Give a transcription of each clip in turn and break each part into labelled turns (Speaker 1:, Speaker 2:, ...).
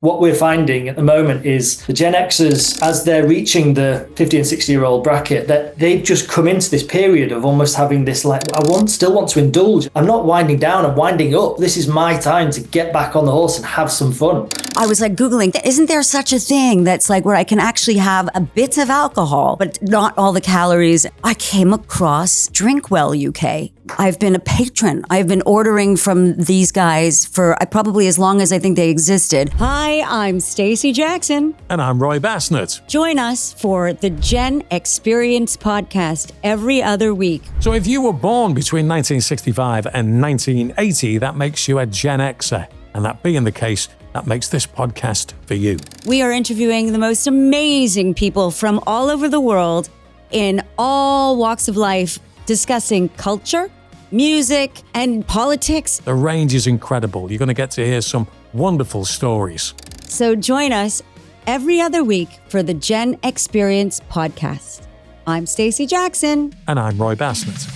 Speaker 1: What we're finding at the moment is the Gen Xers, as they're reaching the 50 and 60-year-old bracket, that they've just come into this period of almost having this still want to indulge. I'm not winding down, I'm winding up. This is my time to get back on the horse and have some fun.
Speaker 2: I was Googling, isn't there such a thing that's where I can actually have a bit of alcohol, but not all the calories? I came across DrinkWell UK. I've been a patron. I've been ordering from these guys for probably as long as I think they existed. Hi, I'm Stacey Jackson.
Speaker 3: And I'm Roy Bassnett.
Speaker 2: Join us for the Gen-X-Perience podcast every other week.
Speaker 3: So if you were born between 1965 and 1980, that makes you a Gen Xer. And that being the case, that makes this podcast for you.
Speaker 2: We are interviewing the most amazing people from all over the world in all walks of life, discussing culture, music, and politics.
Speaker 3: The range is incredible. You're going to get to hear some wonderful stories.
Speaker 2: So join us every other week for the Gen-X-Perience podcast. I'm Stacey Jackson.
Speaker 3: And I'm Roy Bassnett.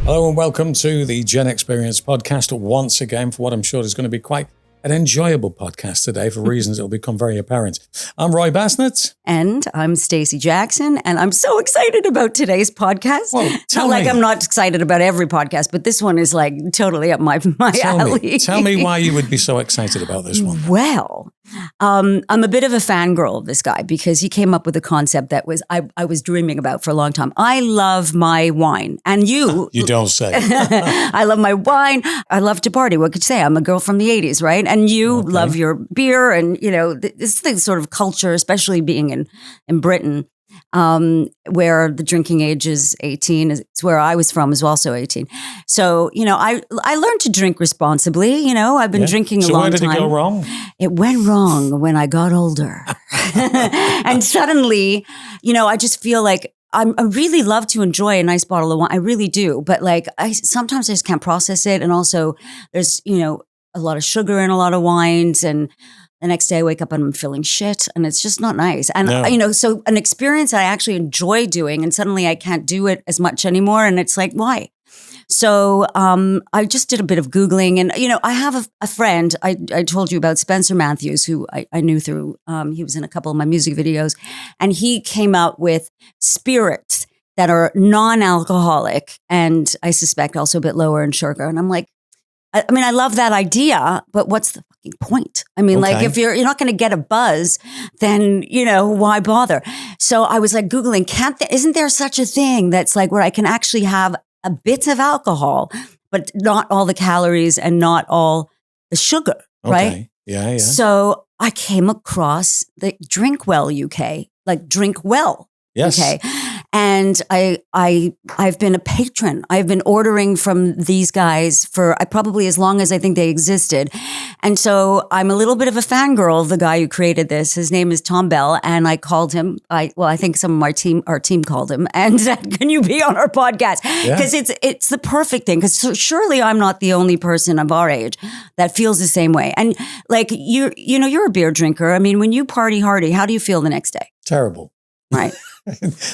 Speaker 3: Hello and welcome to the Gen-X-Perience podcast once again for what I'm sure is going to be quite an enjoyable podcast today for reasons that will become very apparent. I'm Roy Bassnett.
Speaker 2: And I'm Stacey Jackson. And I'm so excited about today's podcast.
Speaker 3: Well,
Speaker 2: I'm not excited about every podcast, but this one is totally up my alley.
Speaker 3: Tell me why you would be so excited about this one.
Speaker 2: Well, I'm a bit of a fangirl of this guy because he came up with a concept that I was dreaming about for a long time. I love my wine. And you...
Speaker 3: You don't say.
Speaker 2: I love my wine. I love to party. What could you say? I'm a girl from the 80s, right? And you love your beer and, this thing sort of culture, especially being in Britain, where the drinking age is 18. It's where I was from is also 18. So, I learned to drink responsibly. I've been drinking a long time.
Speaker 3: So where did it go wrong?
Speaker 2: It went wrong when I got older. And suddenly, I just feel like I really love to enjoy a nice bottle of wine. I really do. But sometimes I just can't process it. And also there's, a lot of sugar in a lot of wines, and the next day I wake up and I'm feeling shit, and it's just not nice. And, so an experience I actually enjoy doing, and suddenly I can't do it as much anymore. And it's why? So I just did a bit of Googling, and, I have a friend, I told you about Spencer Matthews, who I knew through, he was in a couple of my music videos, and he came out with spirits that are non-alcoholic, and I suspect also a bit lower in sugar. And I'm like, I love that idea, but what's the fucking point? If you're not going to get a buzz, then, why bother? So I was Googling, isn't there such a thing that's where I can actually have a bit of alcohol, but not all the calories and not all the sugar, right?
Speaker 3: Yeah.
Speaker 2: So I came across the DrinkWell UK, DrinkWell.
Speaker 3: Yes.
Speaker 2: Okay. And I've been a patron. I've been ordering from these guys for probably as long as I think they existed. And so I'm a little bit of a fangirl of the guy who created this. His name is Tom Bell. And I called him. I think some of our team called him and said, can you be on our podcast? Because it's the perfect thing. Because surely I'm not the only person of our age that feels the same way. And you're a beer drinker. When you party hardy, how do you feel the next day?
Speaker 3: Terrible.
Speaker 2: Right.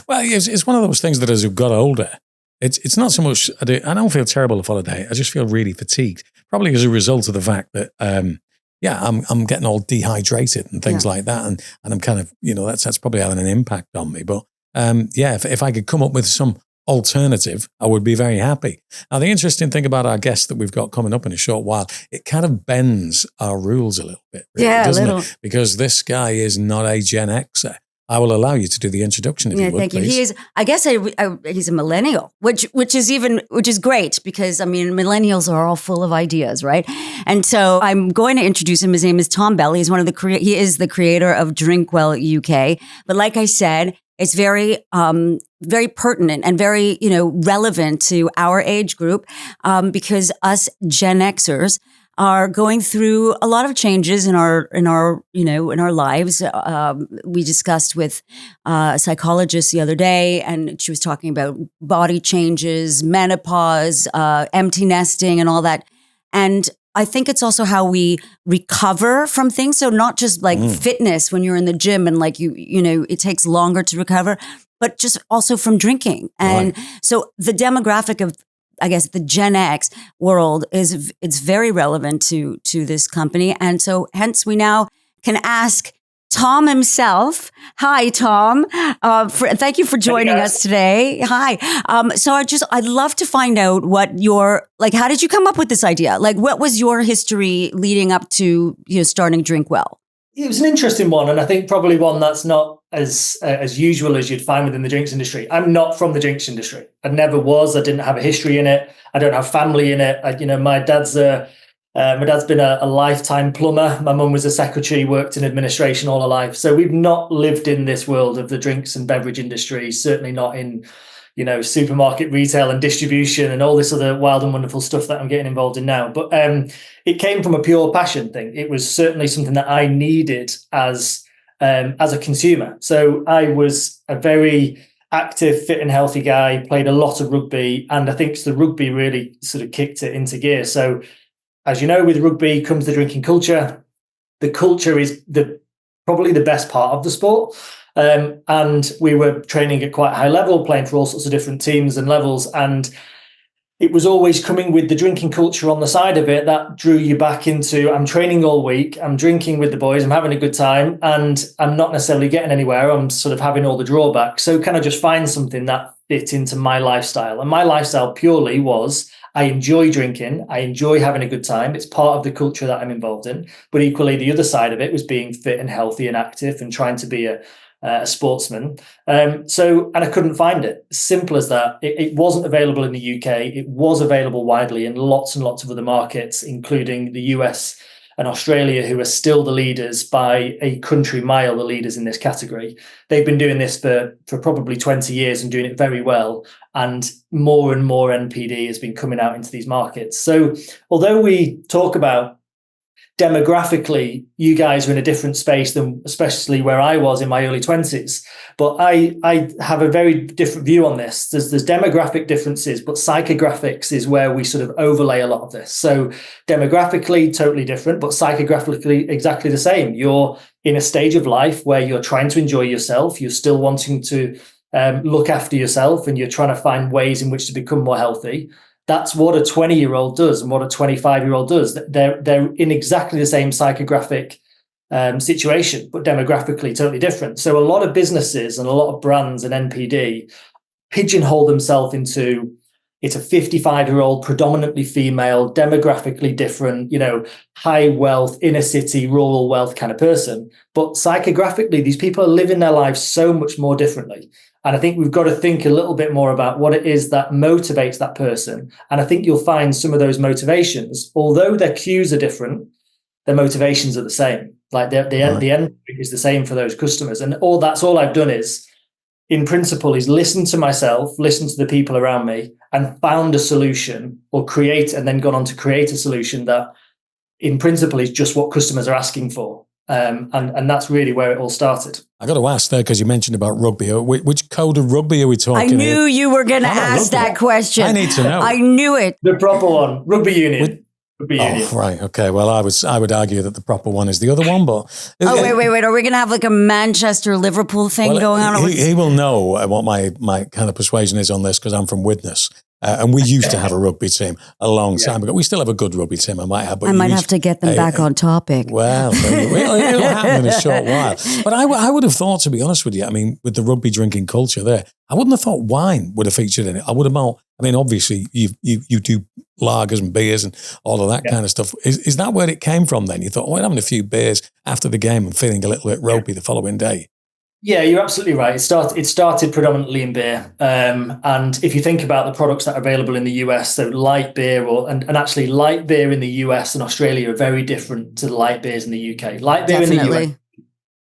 Speaker 3: Well, it's one of those things that as you've got older, it's not so much, I don't feel terrible off holiday. I just feel really fatigued, probably as a result of the fact that, I'm getting all dehydrated and things like that. And I'm kind of, that's probably having an impact on me. But if I could come up with some alternative, I would be very happy. Now, the interesting thing about our guest that we've got coming up in a short while, it kind of bends our rules a little bit, really, doesn't it? Because this guy is not a Gen Xer. I will allow you to do the introduction if you would,
Speaker 2: thank you.
Speaker 3: Please.
Speaker 2: He is. I guess he's a millennial, which is great because millennials are all full of ideas, right? And so I'm going to introduce him. His name is Tom Bell. He's he is the creator of DrinkWell UK. But like I said, it's very very pertinent and very relevant to our age group because us Gen Xers are going through a lot of changes in our lives. We discussed with a psychologist the other day, and she was talking about body changes, menopause, empty nesting, and all that. And I think it's also how we recover from things. So not just fitness when you're in the gym and it takes longer to recover, but just also from drinking. And so the demographic of, I guess, the Gen X world it's very relevant to this company. And so hence we now can ask Tom himself. Hi, Tom. Thank you for joining us today. Hi. So I'd love to find out what how did you come up with this idea? Like, what was your history leading up to starting DrinkWell?
Speaker 1: It was an interesting one, and I think probably one that's not as usual as you'd find within the drinks industry. I'm not from the drinks industry. I never was. I didn't have a history in it. I don't have family in it. My dad's been a lifetime plumber. My mum was a secretary, worked in administration all her life. So we've not lived in this world of the drinks and beverage industry, certainly not in, supermarket retail and distribution and all this other wild and wonderful stuff that I'm getting involved in now. But it came from a pure passion thing. It was certainly something that I needed as a consumer. So I was a very active, fit and healthy guy, played a lot of rugby. And I think the rugby really sort of kicked it into gear. So as you know, with rugby comes the drinking culture. The culture is probably the best part of the sport. And we were training at quite a high level, playing for all sorts of different teams and levels. And it was always coming with the drinking culture on the side of it that drew you back into, I'm training all week, I'm drinking with the boys, I'm having a good time, and I'm not necessarily getting anywhere. I'm sort of having all the drawbacks. So can I just find something that fit into my lifestyle? And my lifestyle purely was, I enjoy drinking. I enjoy having a good time. It's part of the culture that I'm involved in. But equally, the other side of it was being fit and healthy and active and trying to be a sportsman. And I couldn't find it. Simple as that. It wasn't available in the UK. It was available widely in lots and lots of other markets, including the US and Australia, who are still the leaders by a country mile, the leaders in this category. They've been doing this for probably 20 years and doing it very well. And more NPD has been coming out into these markets. So although we talk about demographically, you guys are in a different space than especially where I was in my early 20s. But I have a very different view on this. There's demographic differences, but psychographics is where we sort of overlay a lot of this. So demographically, totally different, but psychographically exactly the same. You're in a stage of life where you're trying to enjoy yourself. You're still wanting to look after yourself, and you're trying to find ways in which to become more healthy. That's what a 20-year-old does and what a 25-year-old does. They're in exactly the same psychographic situation, but demographically totally different. So a lot of businesses and a lot of brands and NPD pigeonhole themselves into, it's a 55-year-old, predominantly female, demographically different, high wealth, inner city, rural wealth kind of person. But psychographically, these people are living their lives so much more differently. And I think we've got to think a little bit more about what it is that motivates that person. And I think you'll find some of those motivations, although their cues are different, their motivations are the same. Like the end is the same for those customers. And that's all I've done is, in principle, is listen to myself, listen to the people around me, and found a solution and then gone on to create a solution that in principle is just what customers are asking for. And that's really where it all started. I
Speaker 3: got to ask there, because you mentioned about rugby. Which code of rugby are we talking?
Speaker 2: I knew you were going to ask that question.
Speaker 3: I need to know.
Speaker 2: I knew it.
Speaker 1: The proper one, rugby union.
Speaker 3: Right. Okay. Well, I would argue that the proper one is the other one, but
Speaker 2: wait. Are we going to have like a Manchester Liverpool thing going on?
Speaker 3: He will know what my kind of persuasion is on this, because I'm from Widnes. And we used to have a rugby team a long time ago. We still have a good rugby team, I might have. But
Speaker 2: I might have to get them back on topic.
Speaker 3: Well, it'll happen in a short while. But I would have thought, to be honest with you, I mean, with the rugby drinking culture there, I wouldn't have thought wine would have featured in it. I would have thought, I mean, obviously, you do lagers and beers and all of that kind of stuff. Is that where it came from then? You thought, I'm having a few beers after the game and feeling a little bit ropey the following day.
Speaker 1: Yeah, you're absolutely right. It started predominantly in beer. And if you think about the products that are available in the US, so light beer and actually light beer in the US and Australia are very different to the light beers in the UK. Light beer in the US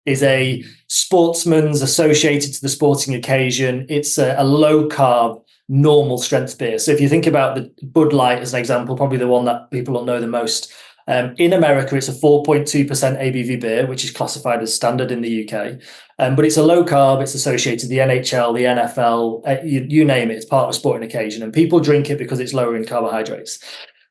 Speaker 1: is a sportsman's associated to the sporting occasion. It's a low carb, normal strength beer. So if you think about the Bud Light as an example, probably the one that people will know the most. In America, it's a 4.2% ABV beer, which is classified as standard in the UK. But it's a low carb. It's associated with the NHL, the NFL, you name it. It's part of a sporting occasion. And people drink it because it's lower in carbohydrates.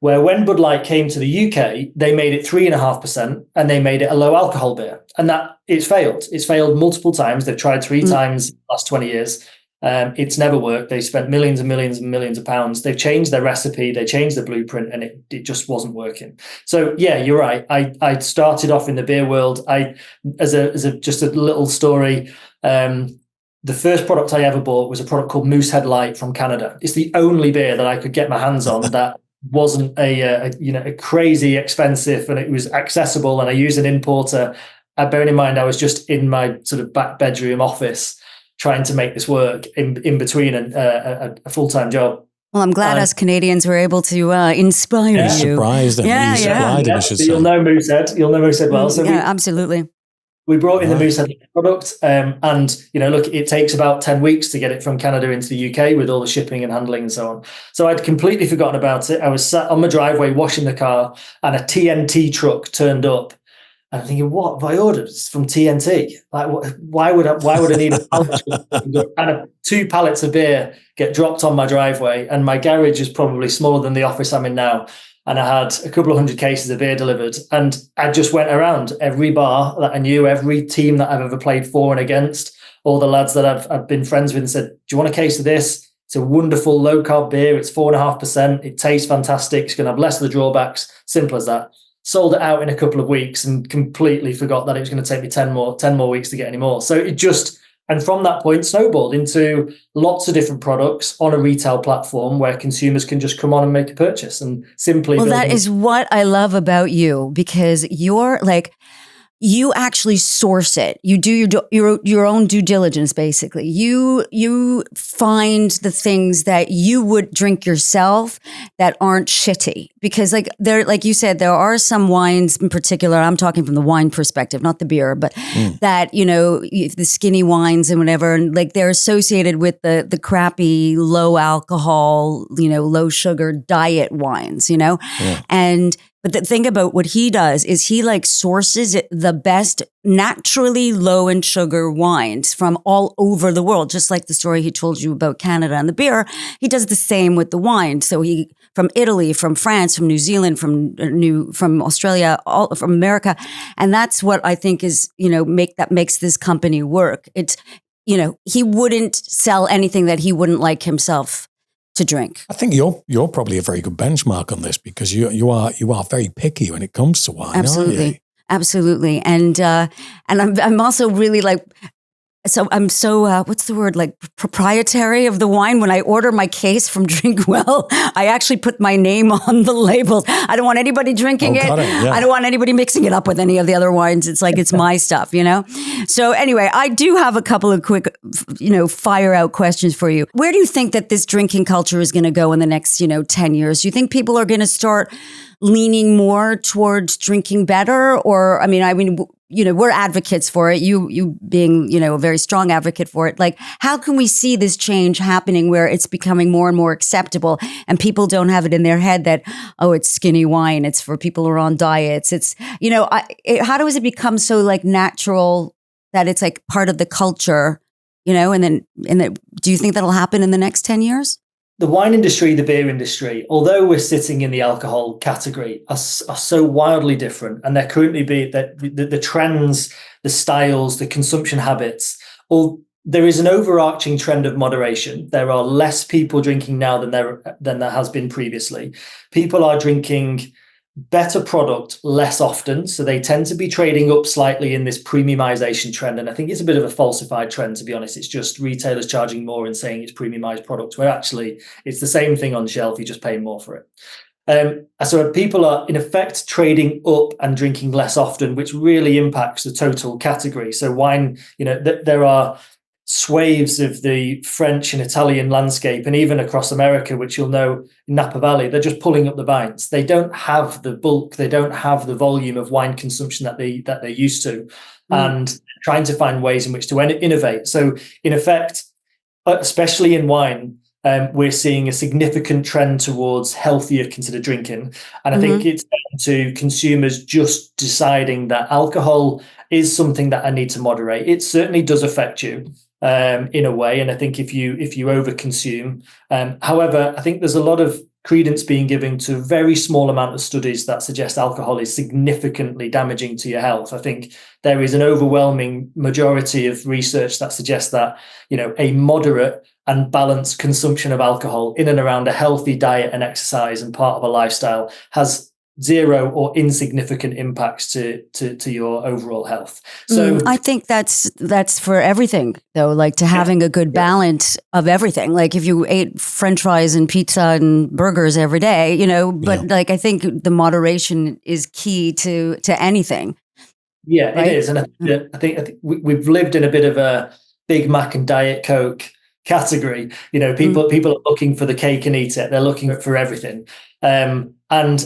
Speaker 1: Where when Bud Light came to the UK, they made it 3.5% and they made it a low alcohol beer. And that it's failed. It's failed multiple times. They've tried 3 times in the last 20 years. It's never worked. They spent millions and millions and millions of pounds. They've changed their recipe. They changed the blueprint and it just wasn't working. So yeah, you're right. I started off in the beer world. As just a little story, the first product I ever bought was a product called Moosehead Light from Canada. It's the only beer that I could get my hands on that wasn't a crazy expensive, and it was accessible, and I used an importer. Bearing in mind, I was just in my sort of back bedroom office trying to make this work in between a full-time job.
Speaker 2: Well, I'm glad us Canadians were able to inspire you.
Speaker 3: Surprised them.
Speaker 2: Yeah,
Speaker 3: supplied them, I should say.
Speaker 1: You'll know Moosehead. You'll know Moosehead well. So
Speaker 2: absolutely.
Speaker 1: We brought in the Moosehead product, and look, it takes about 10 weeks to get it from Canada into the UK with all the shipping and handling and so on. So I'd completely forgotten about it. I was sat on my driveway washing the car, and a TNT truck turned up. And I'm thinking, what have I ordered? It's from TNT. Like, why would I need a pallet and 2 pallets of beer get dropped on my driveway? And my garage is probably smaller than the office I'm in now. And I had a couple of 100 cases of beer delivered. And I just went around every bar that I knew, every team that I've ever played for and against, all the lads that I've been friends with, and said, do you want a case of this? It's a wonderful low-carb beer. It's 4.5%. It tastes fantastic. It's going to have less of the drawbacks. Simple as that. Sold it out in a couple of weeks and completely forgot that it was going to take me 10 more weeks to get any more. So it just... And from that point, snowballed into lots of different products on a retail platform where consumers can just come on and make a purchase and simply.
Speaker 2: Well, that is what I love about you, because you're like, you actually source it. You do your own due diligence, basically. You find the things that you would drink yourself that aren't shitty. Because like you said, there are some wines in particular, I'm talking from the wine perspective, not the beer, but that, the skinny wines and whatever, and like they're associated with the crappy, low alcohol, low sugar diet wines, But the thing about what he does is he sources the best naturally low in sugar wines from all over the world. Just like the story he told you about Canada and the beer, he does the same with the wine. So he, from Italy, from France, from New Zealand, from Australia, all from America. And that's what I think is, makes this company work. It's, he wouldn't sell anything that he wouldn't like himself to drink.
Speaker 3: I think you're probably a very good benchmark on this, because you are very picky when it comes to wine.
Speaker 2: Absolutely,
Speaker 3: aren't you?
Speaker 2: Absolutely, and I'm also really I'm so what's the word, proprietary of the wine. When I order my case from DrinkWell, I actually put my name on the labels. I don't want anybody drinking it.
Speaker 3: Yeah.
Speaker 2: I don't want anybody mixing it up with any of the other wines. It's it's my stuff, So anyway, I do have a couple of quick, fire out questions for you. Where do you think that this drinking culture is going to go in the next, 10 years? Do you think people are going to start leaning more towards drinking better? Or, I mean, we're advocates for it. You being, a very strong advocate for it. How can we see this change happening where it's becoming more and more acceptable and people don't have it in their head that, oh, it's skinny wine, it's for people who are on diets. It's, how does it become so natural that it's part of the culture, and then do you think that'll happen in the next 10 years?
Speaker 1: The wine industry, the beer industry, although we're sitting in the alcohol category, are so wildly different. And there currently be that the trends, the styles, the consumption habits, there is an overarching trend of moderation. There are less people drinking now than there has been previously. People are drinking better product less often. So they tend to be trading up slightly in this premiumization trend. And I think it's a bit of a falsified trend, to be honest. It's just retailers charging more and saying it's premiumized products, where actually it's the same thing on shelf, you're just paying more for it. So people are in effect trading up and drinking less often, which really impacts the total category. So wine, there are swathes of the French and Italian landscape, and even across America, which you'll know in Napa Valley, they're just pulling up the vines. They don't have the bulk, they don't have the volume of wine consumption that they're used to, and trying to find ways in which to innovate. So in effect, especially in wine, we're seeing a significant trend towards healthier considered drinking. And I think it's down to consumers just deciding that alcohol is something that I need to moderate. It certainly does affect you. in a way. And I think if you overconsume, however, I think there's a lot of credence being given to a very small amount of studies that suggest alcohol is significantly damaging to your health. I think there is an overwhelming majority of research that suggests that, a moderate and balanced consumption of alcohol in and around a healthy diet and exercise and part of a lifestyle has zero or insignificant impacts to your overall health. So
Speaker 2: I think that's for everything though, like to having a good balance of everything. Like if you ate French fries and pizza and burgers every day, but like I think the moderation is key to anything.
Speaker 1: Yeah,
Speaker 2: right?
Speaker 1: It is. And I think we've lived in a bit of a Big Mac and Diet Coke category. People are looking for the cake and eat it. They're looking for everything. And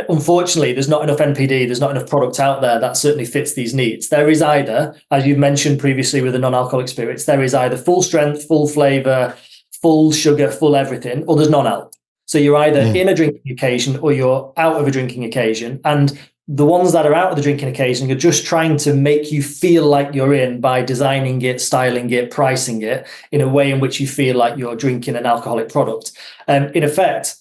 Speaker 1: unfortunately, there's not enough NPD, there's not enough product out there that certainly fits these needs. There is either, as you mentioned previously with the non-alcoholic spirits, there is either full strength, full flavor, full sugar, full everything, or there's non-alc. So you're either in a drinking occasion or you're out of a drinking occasion. And the ones that are out of the drinking occasion are just trying to make you feel like you're in by designing it, styling it, pricing it in a way in which you feel like you're drinking an alcoholic product. In effect,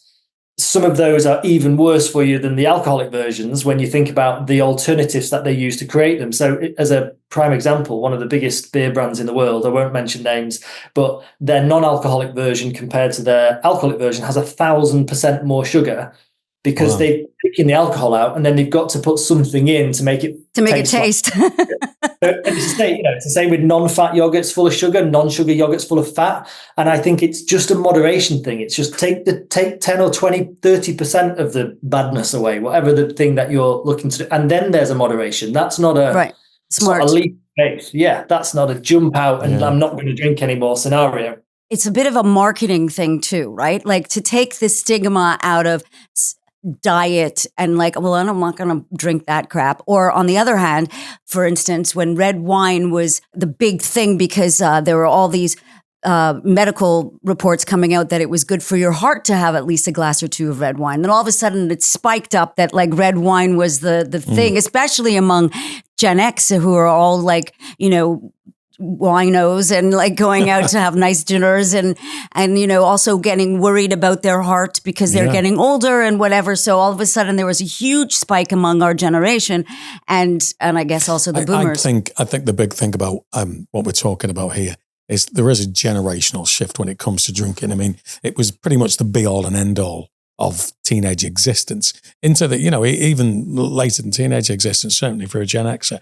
Speaker 1: some of those are even worse for you than the alcoholic versions when you think about the alternatives that they use to create them. So as a prime example, one of the biggest beer brands in the world, I won't mention names, but their non-alcoholic version compared to their alcoholic version has 1,000% more sugar because they've taken the alcohol out and then they've got to put something in to make it
Speaker 2: taste.
Speaker 1: It's the same with non-fat yogurts full of sugar, non-sugar yogurts full of fat. And I think it's just a moderation thing. It's just take 10 or 20, 30% of the badness away, whatever the thing that you're looking to do. And then there's a moderation. That's not a smart, a leap of faith. Yeah, that's not a jump out and I'm not going to drink anymore scenario.
Speaker 2: It's a bit of a marketing thing too, right? Like to take the stigma out of diet and like, well, I'm not going to drink that crap. Or on the other hand, for instance, when red wine was the big thing because there were all these medical reports coming out that it was good for your heart to have at least a glass or two of red wine. Then all of a sudden it spiked up that like red wine was the thing, especially among Gen X who are all like, winos and like going out to have nice dinners and also getting worried about their heart because they're getting older and whatever. So all of a sudden there was a huge spike among our generation and I guess also the boomers.
Speaker 3: I think the big thing about what we're talking about here is there is a generational shift when it comes to drinking. I mean, it was pretty much the be all and end all of teenage existence into the, even later than teenage existence, certainly for a Gen Xer.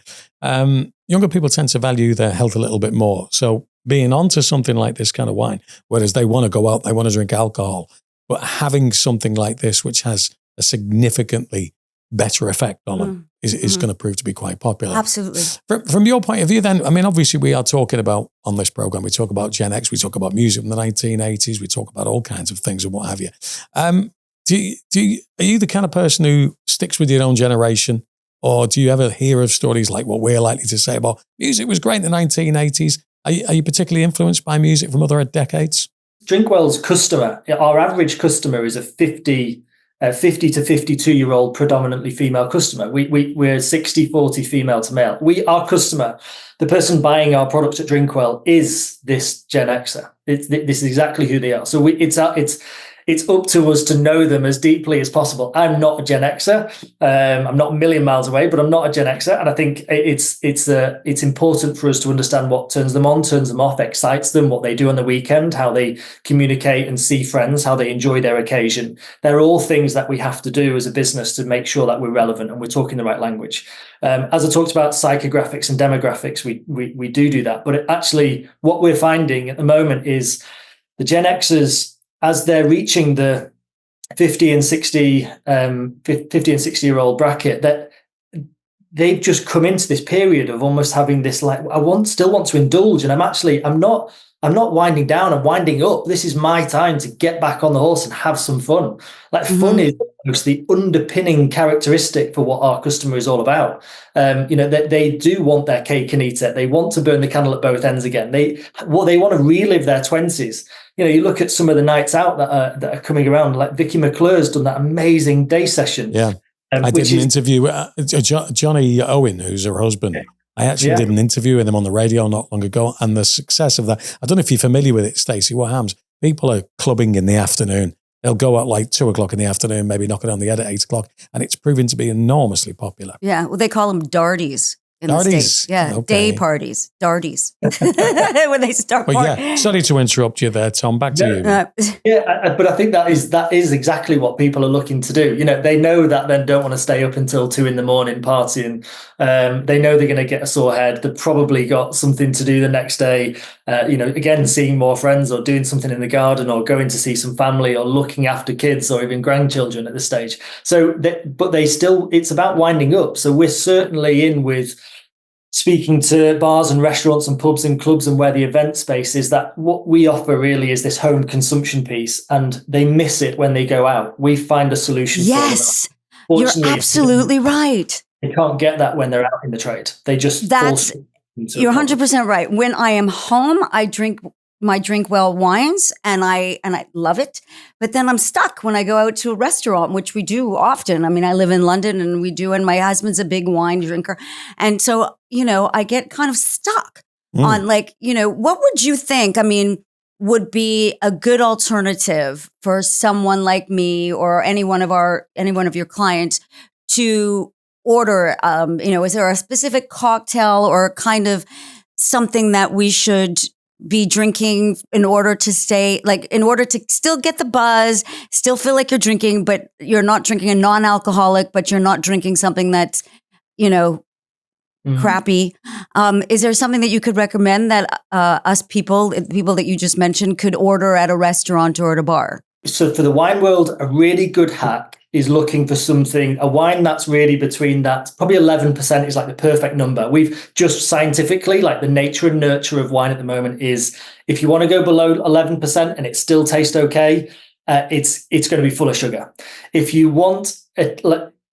Speaker 3: Younger people tend to value their health a little bit more. So being onto something like this kind of wine, whereas they want to go out, they want to drink alcohol, but having something like this, which has a significantly better effect on them, is going to prove to be quite popular.
Speaker 2: Absolutely.
Speaker 3: From your point of view then, I mean, obviously we are talking about, on this program, we talk about Gen X, we talk about music from the 1980s, we talk about all kinds of things and what have you. Are you the kind of person who sticks with your own generation? Or do you ever hear of stories like what we're likely to say about music was great in the 1980s? Are you particularly influenced by music from other decades?
Speaker 1: DrinkWell's customer, our average customer is a 50 to 52-year-old predominantly female customer. We're 60-40 female to male. Our customer, the person buying our product at DrinkWell is this Gen Xer. This is exactly who they are. So it's up to us to know them as deeply as possible. I'm not a Gen Xer. I'm not a million miles away, but I'm not a Gen Xer. And I think it's important for us to understand what turns them on, turns them off, excites them, what they do on the weekend, how they communicate and see friends, how they enjoy their occasion. They're all things that we have to do as a business to make sure that we're relevant and we're talking the right language. As I talked about psychographics and demographics, we do that. But actually, what we're finding at the moment is the Gen Xers, as they're reaching the 50 and 60-year-old bracket, that they've just come into this period of almost having this like, still want to indulge, and I'm not winding down, I'm winding up. This is my time to get back on the horse and have some fun. Like fun is almost the underpinning characteristic for what our customer is all about. They do want their cake and eat it. They want to burn the candle at both ends again. They want to relive their 20s. You look at some of the nights out that are coming around, like Vicky McClure's done that amazing day session.
Speaker 3: Yeah. I did an interview with Johnny Owen, who's her husband. I actually did an interview with them on the radio not long ago, and the success of that. I don't know if you're familiar with it, Stacey. What happens? People are clubbing in the afternoon. They'll go at like 2 o'clock in the afternoon, maybe knock it on the head at 8 o'clock, and it's proven to be enormously popular.
Speaker 2: Yeah, well, they call them darties. In the States. Yeah,
Speaker 3: okay.
Speaker 2: Day parties, darties. When they start
Speaker 3: partying. Sorry to interrupt you there, Tom. Back to you.
Speaker 1: But I think that is exactly what people are looking to do. They know that then don't want to stay up until 2 a.m. partying. They know they're going to get a sore head. They've probably got something to do the next day. Again, seeing more friends or doing something in the garden or going to see some family or looking after kids or even grandchildren at this stage. It's about winding up. So we're certainly in with speaking to bars and restaurants and pubs and clubs and where the event space is, that what we offer really is this home consumption piece, and they miss it when they go out. We find a solution.
Speaker 2: Yes, you're absolutely right.
Speaker 1: They can't get that when they're out in the trade. They just
Speaker 2: you're 100% right. When I am home, I drink my DrinkWell wines and I love it. But then I'm stuck when I go out to a restaurant, which we do often. I mean, I live in London and we do, and my husband's a big wine drinker. And so, I get kind of stuck on what would you think, would be a good alternative for someone like me or any one of your clients to order? Is there a specific cocktail or kind of something that we should be drinking in order to still get the buzz, still feel like you're drinking, but you're not drinking a non-alcoholic, but you're not drinking something that's, crappy. Is there something that you could recommend that us people that you just mentioned could order at a restaurant or at a bar?
Speaker 1: So for the wine world, a really good hack is looking for a wine that's really between that, probably 11% is like the perfect number. We've just scientifically, like the nature and nurture of wine at the moment is, if you want to go below 11% and it still tastes okay, it's going to be full of sugar. If you want it,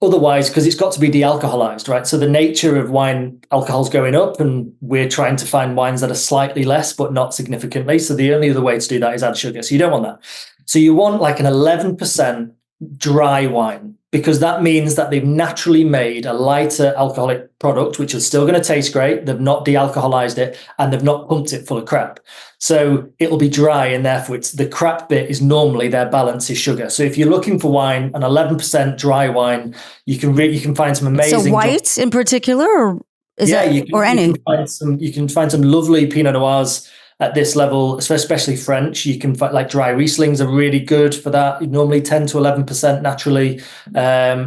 Speaker 1: otherwise, because it's got to be de-alcoholized, right? So the nature of wine, alcohol's going up, and we're trying to find wines that are slightly less, but not significantly. So the only other way to do that is add sugar. So you don't want that. So you want like an 11% dry wine, because that means that they've naturally made a lighter alcoholic product, which is still going to taste great. They've not de-alcoholized it, and they've not pumped it full of crap. So it'll be dry, and therefore the crap bit is normally their balance is sugar. So if you're looking for wine, an 11% dry wine, you can find some amazing.
Speaker 2: So white in particular, or any?
Speaker 1: You can find some lovely Pinot Noirs at this level, especially French. You can find like dry Rieslings are really good for that. Normally 10 to 11% naturally.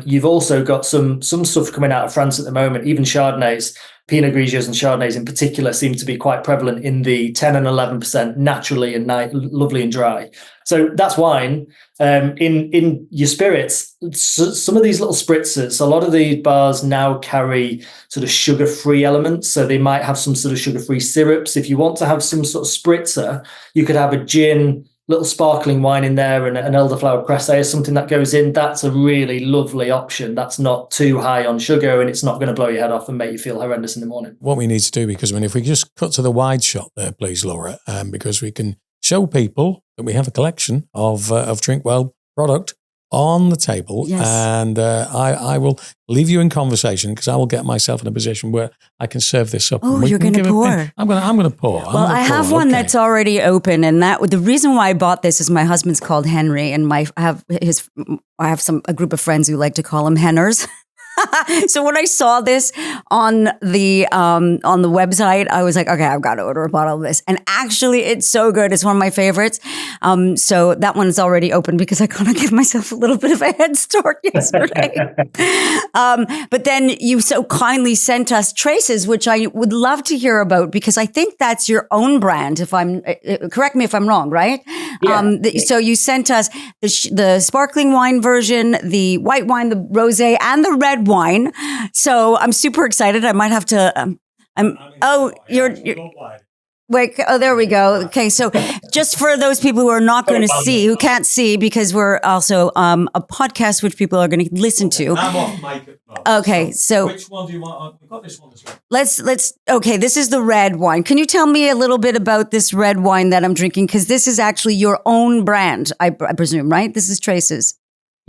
Speaker 1: You've also got some stuff coming out of France at the moment, even Chardonnays. Pinot Grigios and Chardonnays in particular seem to be quite prevalent in the 10 and 11% naturally and lovely and dry. So that's wine. In your spirits, some of these little spritzers, a lot of the bars now carry sort of sugar-free elements. So they might have some sort of sugar-free syrups. If you want to have some sort of spritzer, you could have a gin, little sparkling wine in there, and an elderflower pressé or something that goes in. That's a really lovely option. That's not too high on sugar, and it's not going to blow your head off and make you feel horrendous in the morning.
Speaker 3: What we need to do, because if we just cut to the wide shot there, please, Laura, because we can show people that we have a collection of DrinkWell product on the table.
Speaker 2: Yes.
Speaker 3: And I will leave you in conversation, because I will get myself in a position where I can serve this up.
Speaker 2: Oh, you're going to pour.
Speaker 3: I'm going to pour.
Speaker 2: Well, I have one that's already open, and the reason why I bought this is my husband's called Henry, and I have a group of friends who like to call him Henners. So when I saw this on the website, I was like, okay, I've got to order a bottle of this. And actually, it's so good. It's one of my favorites. So that one's already open, because I kind of give myself a little bit of a head start yesterday. But then you so kindly sent us Traces, which I would love to hear about, because I think that's your own brand. Correct me if I'm wrong, right? Yeah. So you sent us the sparkling wine version, the white wine, the rosé, and the red wine. So I'm super excited. I might have to. Wait, there we go. Okay, so just for those people who are not going to see, who can't see, because we're also a podcast which people are going to listen to.
Speaker 3: I'm off mic at the moment.
Speaker 2: Okay, so
Speaker 3: which one do you want? We've got this one as well.
Speaker 2: Let's. Okay, this is the red wine. Can you tell me a little bit about this red wine that I'm drinking? Because this is actually your own brand, I presume, right? This is Traces.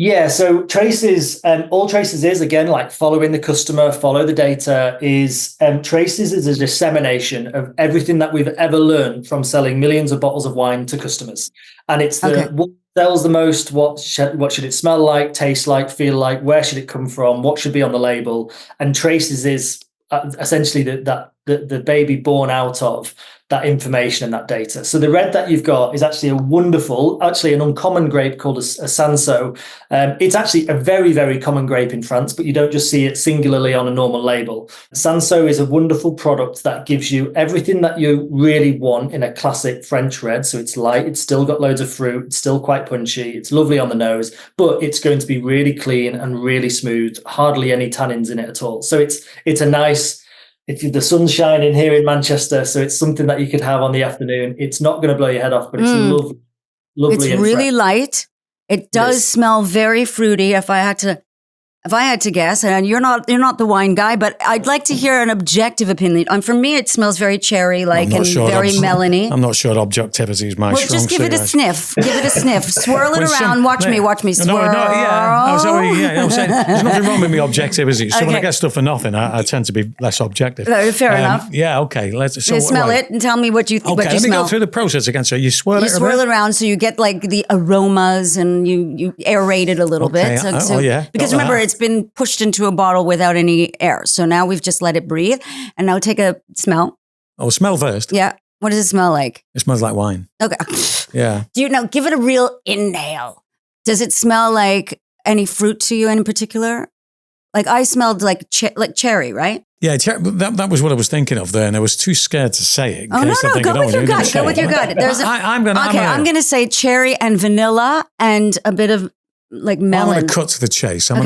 Speaker 1: Yeah, so traces, all traces is, again, like following the customer, follow the data, is traces is a dissemination of everything that we've ever learned from selling millions of bottles of wine to customers. And it's what sells the most, what should it smell like, taste like, feel like, where should it come from, what should be on the label. And traces is essentially the baby born out of that information and that data. So the red that you've got is actually an uncommon grape called a Sanso. It's actually a very, very common grape in France, but you don't just see it singularly on a normal label. Sanso is a wonderful product that gives you everything that you really want in a classic French red. So it's light, it's still got loads of fruit, it's still quite punchy, it's lovely on the nose, but it's going to be really clean and really smooth, hardly any tannins in it at all. So it's a nice, if the sun's shining here in Manchester, so it's something that you could have on the afternoon. It's not going to blow your head off, but it's lovely.
Speaker 2: It's really light. It does smell very fruity. If I had to guess, and you're not the wine guy, but I'd like to hear an objective opinion. For me, it smells very cherry-like and very melony.
Speaker 3: I'm not sure objectivity is my strong suit.
Speaker 2: Just give it a sniff. Give it a sniff. Swirl it around. Watch me swirl.
Speaker 3: I'm saying there's nothing wrong with me objectivity. So when I get stuff for nothing, I tend to be less objective.
Speaker 2: Fair enough.
Speaker 3: Yeah, okay.
Speaker 2: Let's smell it and tell me what you think.
Speaker 3: Okay, let me go through the process again. So you swirl it around.
Speaker 2: You swirl it around so you get like the aromas and you aerate it a little bit. Because remember, it's been pushed into a bottle without any air. So now we've just let it breathe. And now take a smell.
Speaker 3: Oh, smell first.
Speaker 2: Yeah. What does it smell like?
Speaker 3: It smells like wine.
Speaker 2: Okay.
Speaker 3: Yeah.
Speaker 2: Give it a real inhale. Does it smell like any fruit to you in particular? Like I smelled like cherry, right?
Speaker 3: Yeah, that was what I was thinking of there, and I was too scared to say it.
Speaker 2: Oh, no, go with your gut. Go with your gut. I'm going to say cherry and vanilla and a bit of like melon.
Speaker 3: I'm going to cut to the chase.
Speaker 2: What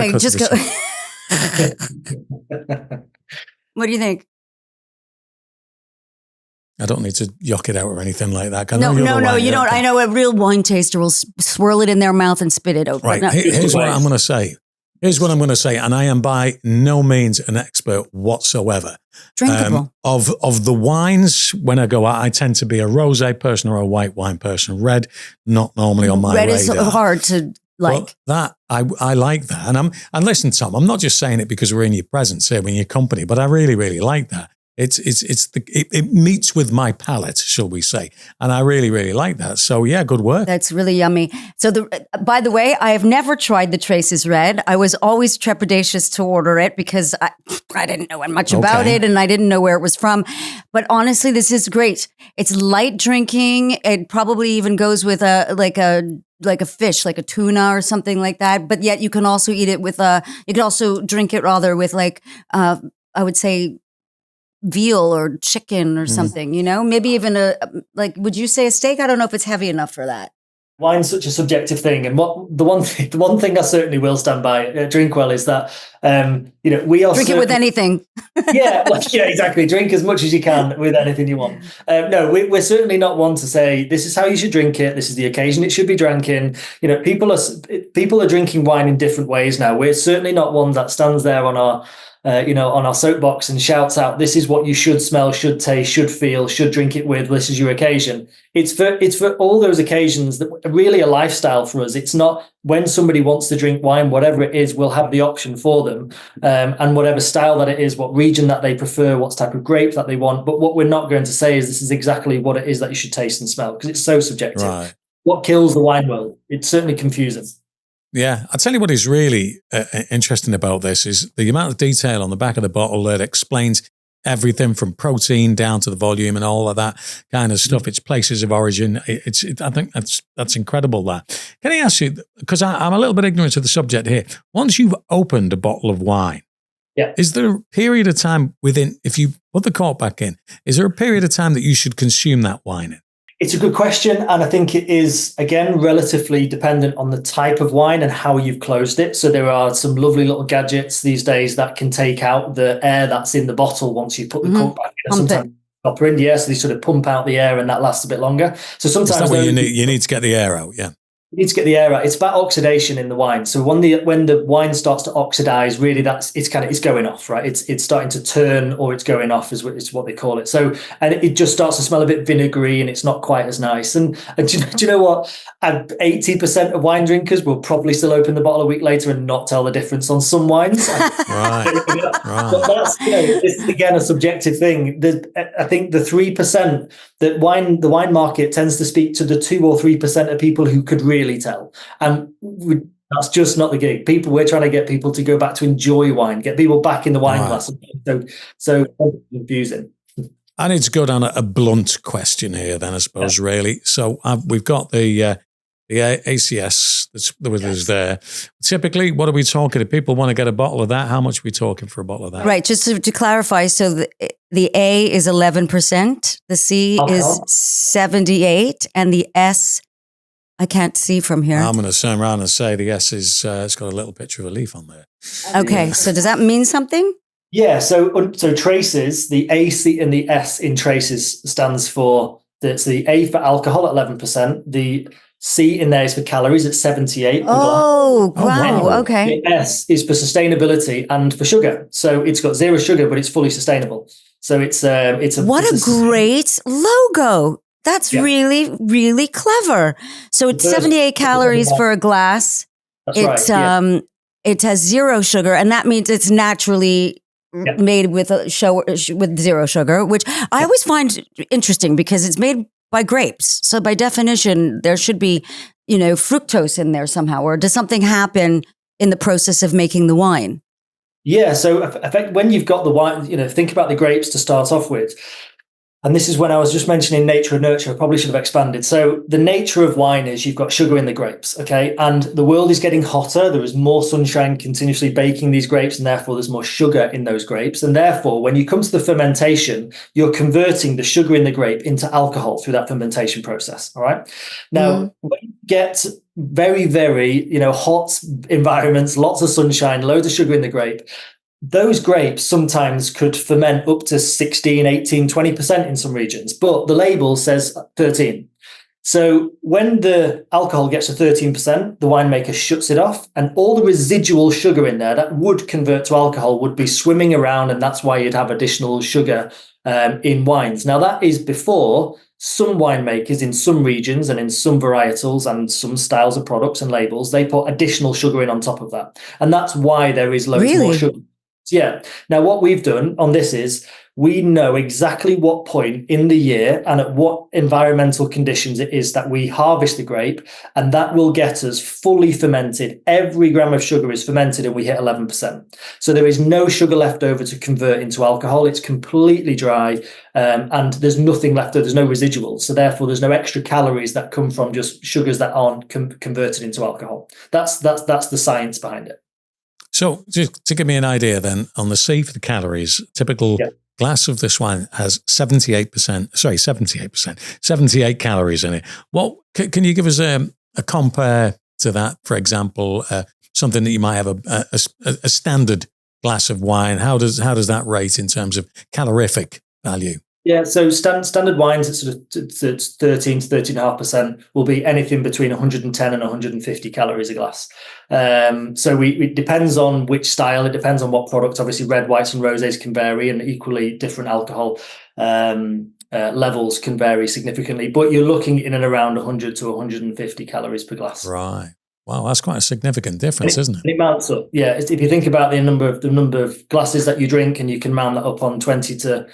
Speaker 2: do you think?
Speaker 3: I don't need to yuck it out or anything like that.
Speaker 2: No, you don't. I know a real wine taster will swirl it in their mouth and spit it over.
Speaker 3: Right, here's what I'm going to say. And I am by no means an expert whatsoever.
Speaker 2: Drinkable.
Speaker 3: Of the wines, when I go out, I tend to be a rosé person or a white wine person. Red, not normally on my radar.
Speaker 2: Red is hard to like.
Speaker 3: But that I like that, and listen, Tom, I'm not just saying it because we're in your presence here, we're in your company, but I really, really like that. It meets with my palate, shall we say, and I really, really like that. So yeah, good work.
Speaker 2: That's really yummy. So by the way, I have never tried the Traces Red. I was always trepidatious to order it because I didn't know much about it and I didn't know where it was from. But honestly, this is great. It's light drinking. It probably even goes with a fish, like a tuna or something like that. But yet you can also eat it with you can also drink it rather with I would say veal or chicken or something, maybe even would you say a steak? I don't know if it's heavy enough for that.
Speaker 1: Wine's such a subjective thing, and the one thing I certainly will stand by at DrinkWell is that we are
Speaker 2: drink it with anything.
Speaker 1: yeah, exactly. Drink as much as you can with anything you want. No, we're certainly not one to say this is how you should drink it. This is the occasion it should be drank in. People are drinking wine in different ways now. We're certainly not one that stands there on our on our soapbox and shouts out, this is what you should smell, should taste, should feel, should drink it with, this is your occasion. It's for all those occasions that are really a lifestyle for us. It's not when somebody wants to drink wine, whatever it is, we'll have the option for them, and whatever style that it is, what region that they prefer, what type of grape that they want. But what we're not going to say is this is exactly what it is that you should taste and smell, because it's so subjective.
Speaker 3: Right.
Speaker 1: What kills the wine world? It's certainly confusing.
Speaker 3: Yeah, I'll tell you what is really interesting about this is the amount of detail on the back of the bottle that explains everything from protein down to the volume and all of that kind of stuff. It's places of origin. I think that's incredible. That. Can I ask you, because I'm a little bit ignorant of the subject here. Once you've opened a bottle of wine, is there a period of time if you put the cork back in, is there a period of time that you should consume that wine in?
Speaker 1: It's a good question, and I think it is, again, relatively dependent on the type of wine and how you've closed it. So there are some lovely little gadgets these days that can take out the air that's in the bottle once you put the cork back in. Sometimes copper in, so they sort of pump out the air and that lasts a bit longer. So sometimes
Speaker 3: you need to get the air out, yeah.
Speaker 1: You need to get the air out. It's about oxidation in the wine. So when the wine starts to oxidize, really it's going off, right? It's starting to turn, or it's going off is what they call it. So, and it just starts to smell a bit vinegary, and it's not quite as nice. And do you know what? 80% of wine drinkers will probably still open the bottle a week later and not tell the difference on some wines.
Speaker 3: Right.
Speaker 1: But that's, this is again a subjective thing. I think the 3% that the wine market tends to speak to the 2 or 3% of people who could really tell, and that's just not the gig. We're trying to get people to go back to enjoy wine, get people back in the wine glass. So confusing.
Speaker 3: I need to go down a blunt question here then, I suppose, really. So we've got the ACS that's with us there. Typically, what are we talking? If people want to get a bottle of that, how much are we talking for a bottle of that?
Speaker 2: Right, just to clarify, so the A is 11%, the C is 78%, and the S, I can't see from here.
Speaker 3: I'm going to turn around and say the S is, it's got a little picture of a leaf on there.
Speaker 2: Okay, so does that mean something?
Speaker 1: Yeah, so traces, the A, C, and the S in traces stands for, it's the A for alcohol at 11%, the C in there is for calories at 78.
Speaker 2: Oh, wow, okay.
Speaker 1: The S is for sustainability and for sugar. So it's got 0 sugar, but it's fully sustainable. So it's a
Speaker 2: great logo. That's really, really clever. So it's 78 calories for a glass.
Speaker 1: That's right.
Speaker 2: It has 0 sugar, and that means it's naturally made with 0 sugar, which I always find interesting because it's made by grapes. So by definition, there should be, fructose in there somehow. Or does something happen in the process of making the wine?
Speaker 1: Yeah. So when you've got the wine, think about the grapes to start off with. And this is when I was just mentioning nature and nurture. I probably should have expanded. So the nature of wine is you've got sugar in the grapes, okay? And the world is getting hotter. There is more sunshine continuously baking these grapes, and therefore there's more sugar in those grapes. And therefore, when you come to the fermentation, you're converting the sugar in the grape into alcohol through that fermentation process, all right? Now, when you get very, very, hot environments, lots of sunshine, loads of sugar in the grape, those grapes sometimes could ferment up to 16, 18, 20% in some regions, but the label says 13. So when the alcohol gets to 13%, the winemaker shuts it off, and all the residual sugar in there that would convert to alcohol would be swimming around, and that's why you'd have additional sugar in wines. Now, that is before some winemakers in some regions and in some varietals and some styles of products and labels, they put additional sugar in on top of that. And that's why there is loads more sugar. Yeah. Now, what we've done on this is we know exactly what point in the year and at what environmental conditions it is that we harvest the grape, and that will get us fully fermented. Every gram of sugar is fermented and we hit 11%. So there is no sugar left over to convert into alcohol. It's completely dry, and there's nothing left over. There's no residuals. So therefore, there's no extra calories that come from just sugars that aren't converted into alcohol. That's the science behind it.
Speaker 3: So just to give me an idea then, on the C for the calories, typical glass of this wine has 78 calories in it. What can you give us a compare to that, for example, something that you might have a standard glass of wine? How does that rate in terms of calorific value?
Speaker 1: Yeah, so standard wines at sort of 13 to 13.5% will be anything between 110 and 150 calories a glass. So it depends on which style, it depends on what product. Obviously, red, whites, and rosés can vary, and equally different alcohol levels can vary significantly. But you're looking in and around 100 to 150 calories per glass.
Speaker 3: Right. Wow, that's quite a significant difference, isn't it?
Speaker 1: It mounts up. Yeah, if you think about the number of glasses that you drink, and you can mount that up on 20 to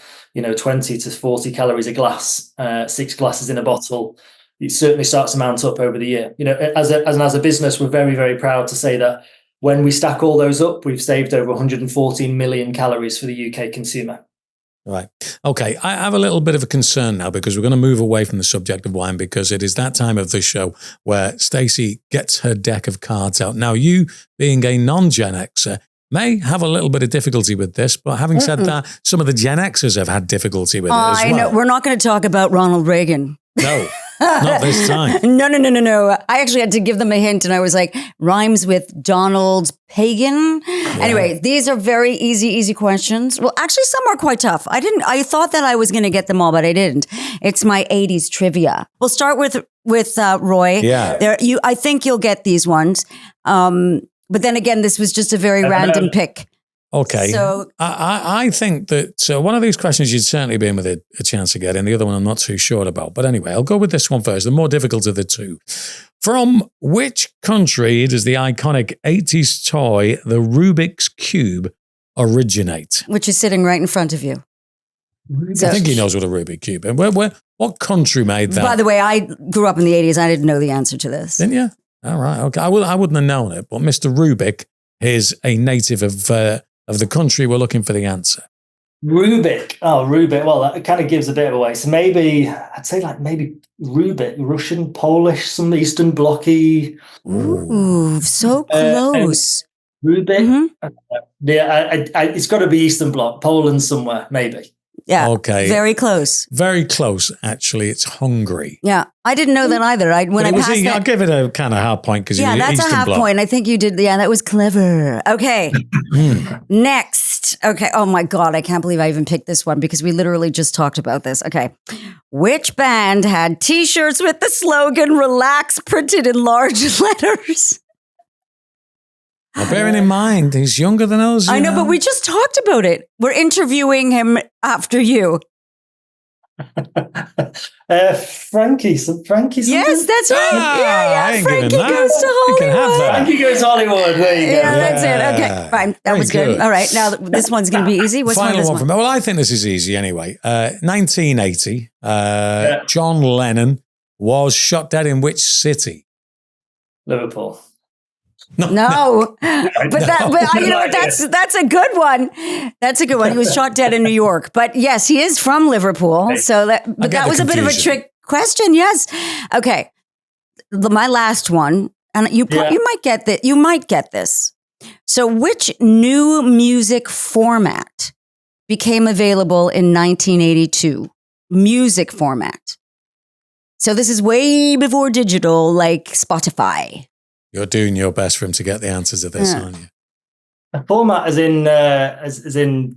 Speaker 1: 40 calories a glass, 6 glasses in a bottle, it certainly starts to mount up over the year. As a business, we're very, very proud to say that when we stack all those up, we've saved over 114 million calories for the UK consumer.
Speaker 3: Right. Okay. I have a little bit of a concern now, because we're going to move away from the subject of wine, because it is that time of the show where Stacey gets her deck of cards out. Now, you being a non-Gen Xer may have a little bit of difficulty with this, but having said that, some of the Gen Xers have had difficulty with it as well.
Speaker 2: I know. We're not going to talk about Ronald Reagan.
Speaker 3: No. Not this time.
Speaker 2: No. I actually had to give them a hint, and I was like, rhymes with Donald Pagan. Yeah. Anyway, these are very easy questions. Well, actually, some are quite tough. I thought that I was going to get them all, but I didn't. It's my 80s trivia. We'll start with with Roy.
Speaker 3: Yeah.
Speaker 2: I think you'll get these ones. But then again, this was just a very random pick.
Speaker 3: Okay.
Speaker 2: So
Speaker 3: I think that one of these questions you'd certainly be in with a chance to get in. The other one I'm not too sure about. But anyway, I'll go with this one first, the more difficult of the two. From which country does the iconic 80s toy, the Rubik's Cube, originate?
Speaker 2: which is sitting right in front of you.
Speaker 3: I think he knows what a Rubik's Cube is. What country made that?
Speaker 2: By the way, I grew up in the 80s. I didn't know the answer to this.
Speaker 3: Didn't you? All right. Okay. I wouldn't have known it, but Mr. Rubik is a native of the country we're looking for the answer.
Speaker 1: Rubik. Oh, Rubik. Well, that kind of gives a bit away. So maybe, I'd say maybe Rubik, Russian, Polish, some Eastern Blocky.
Speaker 2: Ooh, so close.
Speaker 1: Rubik. Yeah, it's got to be Eastern Bloc, Poland somewhere, maybe.
Speaker 2: Yeah.
Speaker 3: Okay.
Speaker 2: Very close.
Speaker 3: Very close, actually. It's Hungary.
Speaker 2: Yeah. I didn't know that either.
Speaker 3: I'll give it a kind of half point because
Speaker 2: that's
Speaker 3: Eastern
Speaker 2: a half
Speaker 3: Bloc.
Speaker 2: point. I think you did. Yeah, that was clever. Okay. Next. Okay. Oh my God. I can't believe I even picked this one because we literally just talked about this. Okay. Which band had t-shirts with the slogan "Relax" printed in large letters?
Speaker 3: Now, bearing in mind, he's younger than us.
Speaker 2: I know, but we just talked about it. We're interviewing him after you.
Speaker 1: Frankie.
Speaker 2: Yes, that's right.
Speaker 3: I ain't
Speaker 2: Frankie
Speaker 3: giving that.
Speaker 2: goes to
Speaker 3: You can have
Speaker 2: Hollywood.
Speaker 3: that.
Speaker 1: Frankie goes Hollywood. There you go.
Speaker 2: Yeah, that's it. Okay, fine. That
Speaker 3: Very
Speaker 2: was good.
Speaker 3: good.
Speaker 2: All right, now this one's going to be easy. What's
Speaker 3: Final
Speaker 2: this
Speaker 3: one from me. Well, I think this is easy anyway. 1980, John Lennon was shot dead in which city?
Speaker 1: Liverpool.
Speaker 2: No, but you know what? That's a good one. That's a good one. He was shot dead in New York, but yes, he is from Liverpool. So that was a bit of a trick question. Yes. Okay. My last one, and you might get that. You might get this. So, which new music format became available in 1982? Music format. So this is way before digital, like Spotify.
Speaker 3: You're doing your best for him to get the answers of this, aren't you?
Speaker 1: A format as in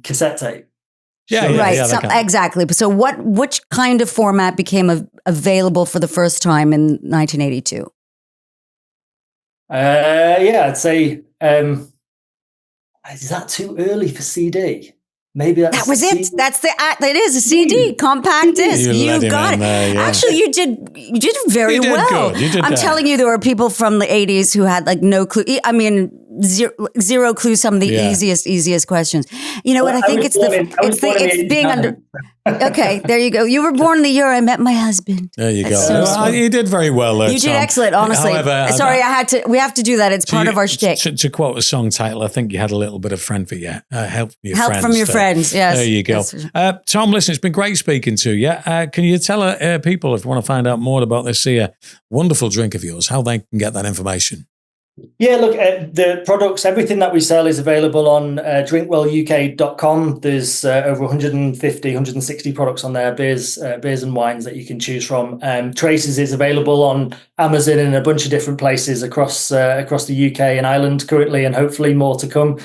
Speaker 1: cassette tape.
Speaker 2: Exactly. So which kind of format became available for the first time in 1982?
Speaker 1: I'd say, is that too early for CD? Maybe that was it.
Speaker 2: That is a CD, compact disc. You got it.
Speaker 3: There, yeah.
Speaker 2: Actually, you did very well.
Speaker 3: Good. You did
Speaker 2: I'm telling you, there were people from the 80s who had no clue. I mean, zero clue. Some of the easiest questions. You know what? I think it's being under. Okay, there you go. You were born in the year I met my husband.
Speaker 3: There you go. You did very well there,
Speaker 2: You did
Speaker 3: Tom.
Speaker 2: excellent, honestly.
Speaker 3: However,
Speaker 2: sorry, we have to do that. It's part of our shtick.
Speaker 3: To quote a song title, I think you had a little bit of help from your friends.
Speaker 2: From your friends, yes.
Speaker 3: There you go. Tom, listen, it's been great speaking to you. Can you tell people, if you want to find out more about this wonderful drink of yours, how they can get that information?
Speaker 1: Yeah, look, the products, everything that we sell is available on drinkwelluk.com. There's over 150, 160 products on there, beers and wines that you can choose from. Traces is available on Amazon and a bunch of different places across the UK and Ireland currently, and hopefully more to come.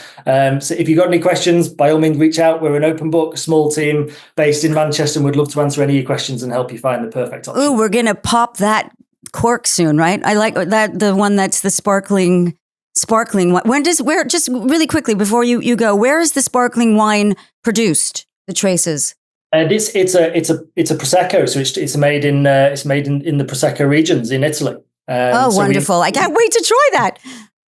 Speaker 1: So if you've got any questions, by all means, reach out. We're an open book, a small team based in Manchester, and we'd love to answer any of your questions and help you find the perfect option.
Speaker 2: Ooh, we're going to pop that cork soon, right? I like that, the one that's the sparkling one. Just really quickly before you go, where is the sparkling wine produced? The traces.
Speaker 1: It's a prosecco, so it's made in the prosecco regions in Italy.
Speaker 2: Wonderful! I can't wait to try that.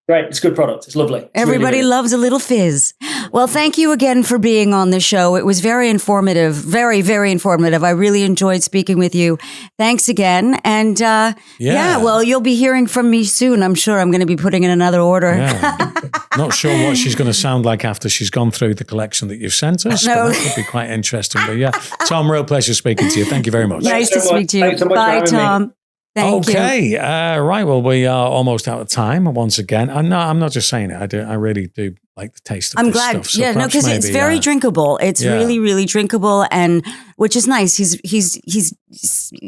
Speaker 1: Great, it's a good product. It's lovely.
Speaker 2: Everybody really loves a little fizz. Well, thank you again for being on the show. It was very informative, very, very informative. I really enjoyed speaking with you. Thanks again. And well, you'll be hearing from me soon. I'm sure I'm going to be putting in another order.
Speaker 3: Yeah. Not sure what she's going to sound like after she's gone through the collection that you've sent us.
Speaker 2: No.
Speaker 3: But that could be quite interesting. But yeah, Tom, real pleasure speaking to you. Thank you very much.
Speaker 2: Nice to speak to you.
Speaker 1: Thanks so much
Speaker 2: Bye, Tom.
Speaker 1: Me.
Speaker 2: Thank you.
Speaker 3: Okay, right. Well, we are almost out of time once again. I'm not just saying it. I really do like the taste of this stuff. So
Speaker 2: because it's very drinkable. It's really, really drinkable. And which is nice. He's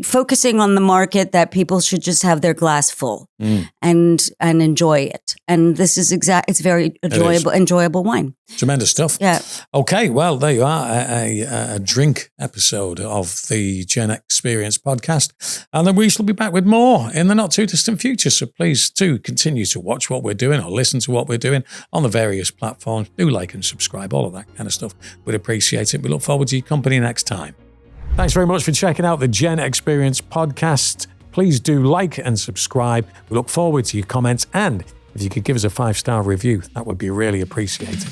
Speaker 2: focusing on the market that people should just have their glass full and enjoy it. And this is it's very enjoyable wine.
Speaker 3: Tremendous stuff.
Speaker 2: Yeah.
Speaker 3: Okay, well, there you are, a drink episode of the Gen-X-Perience podcast. And then we shall be back with more in the not too distant future. So please do continue to watch what we're doing or listen to what we're doing on the various platforms. Do like and subscribe, all of that kind of stuff. We'd appreciate it. We look forward to your company next time. Thanks very much for checking out the Gen-X-Perience podcast. Please do like and subscribe. We look forward to your comments. And if you could give us a 5-star review, that would be really appreciated.